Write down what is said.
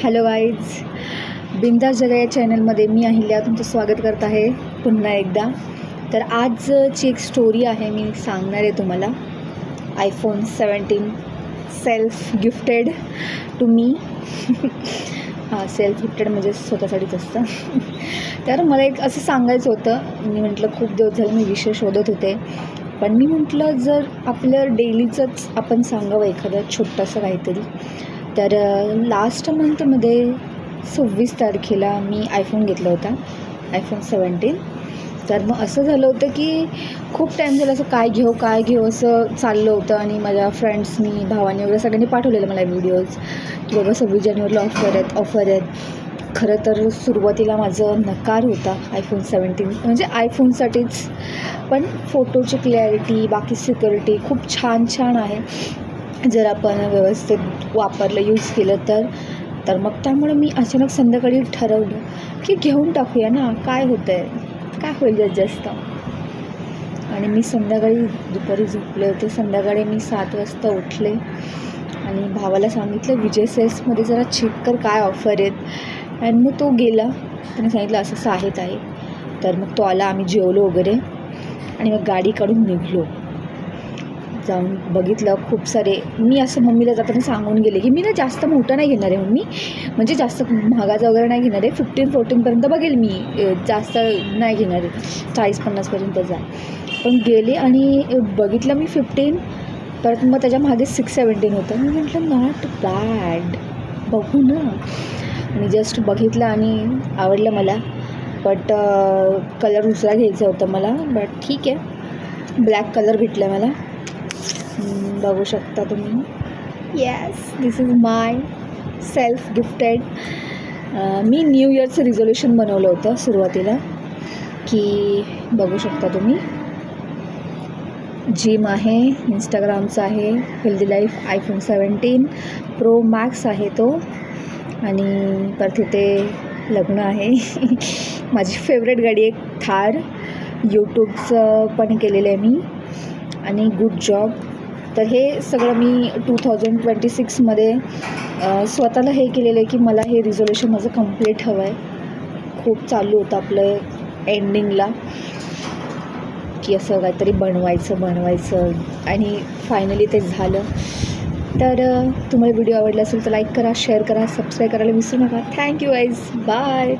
Hello guys, बिंदास जगा या चॅनलमध्ये मी अहिल्या तुमचं स्वागत करत आहे पुन्हा एकदा. तर आजची एक स्टोरी आहे, मी सांगणार आहे तुम्हाला. iPhone 17 self gifted to me. हां, सेल्फ गिफ्टेड म्हणजे स्वतःसाठीच असतं. तर मला एक असं सांगायचं होतं. मी म्हटलं खूप दिवस झाले मी विषय शोधत होते, पण मी म्हटलं जर आपलं डेलीचंच आपण सांगावं एखादं छोटंसं काहीतरी. तर लास्ट मंथमध्ये 26 तारखेला मी आयफोन घेतला होता, iPhone 17. तर मग असं झालं होतं की खूप टाईम झालं असं काय घेऊ असं चाललं होतं. आणि माझ्या फ्रेंड्सनी, भावाने वगैरे सगळ्यांनी पाठवलेलं मला व्हिडिओज की बाबा 26 जानेवारीला ऑफर आहेत. खरं तर सुरुवातीला माझं नकार होता iPhone 17 म्हणजे आयफोनसाठीच. पण फोटोची क्लॅरिटी, बाकी सिक्युरिटी खूप छान आहे जर आपण व्यवस्थित वापरलं, यूज केलं तर मग त्यामुळे मी अचानक संध्याकाळी ठरवलं की घेऊन टाकूया ना, काय होतं आहे, काय होईल जास्त. आणि मी दुपारी झोपले होते. संध्याकाळी मी 7 वाजता उठले आणि भावाला सांगितलं विजय सेल्समध्ये जरा चेक कर काय ऑफर आहेत. आणि मग तो गेला, त्याने सांगितलं असं आहे. तर मग तो आला, आम्ही जेवलो वगैरे आणि मग गाडी काढून निघलो. जाऊन बघितलं खूप सारे. मी असं मम्मीला जाताना सांगून गेले की मी ना जास्त मोठं नाही घेणार आहे मम्मी, म्हणजे जास्त महागाचा वगैरे नाही घेणार आहे. 15-14पर्यंत बघेल मी, जास्त नाही घेणार आहे, 40-50पर्यंत जा. पण गेले आणि बघितलं मी 15, परत मग त्याच्या मागे 6-17 होतं. मी म्हटलं नॉट बॅड, बघू ना. आणि जस्ट बघितलं आणि आवडलं मला. बट कलर दुसरा घ्यायचा होता मला, बट ठीक आहे, ब्लॅक कलर भेटला मला. बघू शकता तुम्ही. Yes, this is my self gifted. मी न्यू इयरचं रिझोल्युशन बनवलं होतं सुरुवातीला की बघू शकता तुम्ही, जिम आहे, इंस्टाग्रामचं आहे, healthy life, iPhone 17 Pro Max आहे तो, आणि परत इथे लग्न आहे. माझी फेवरेट गाडी आहे थार. यूट्यूबचं पण केलेलं आहे मी, आणि गुड जॉब. तर हे सगळं मी 2026मध्ये स्वतःला हे केलेलं आहे की मला हे रिझोल्युशन माझं कंप्लीट हवं आहे. खूप चालू होतं आपलं एंडिंगला की असं काहीतरी बनवायचं आणि फायनली ते झालं. तर तुम्हाला व्हिडिओ आवडला असेल तर लाईक करा, शेअर करा, सबस्क्राईब करायला विसरू नका. Thank you guys, bye.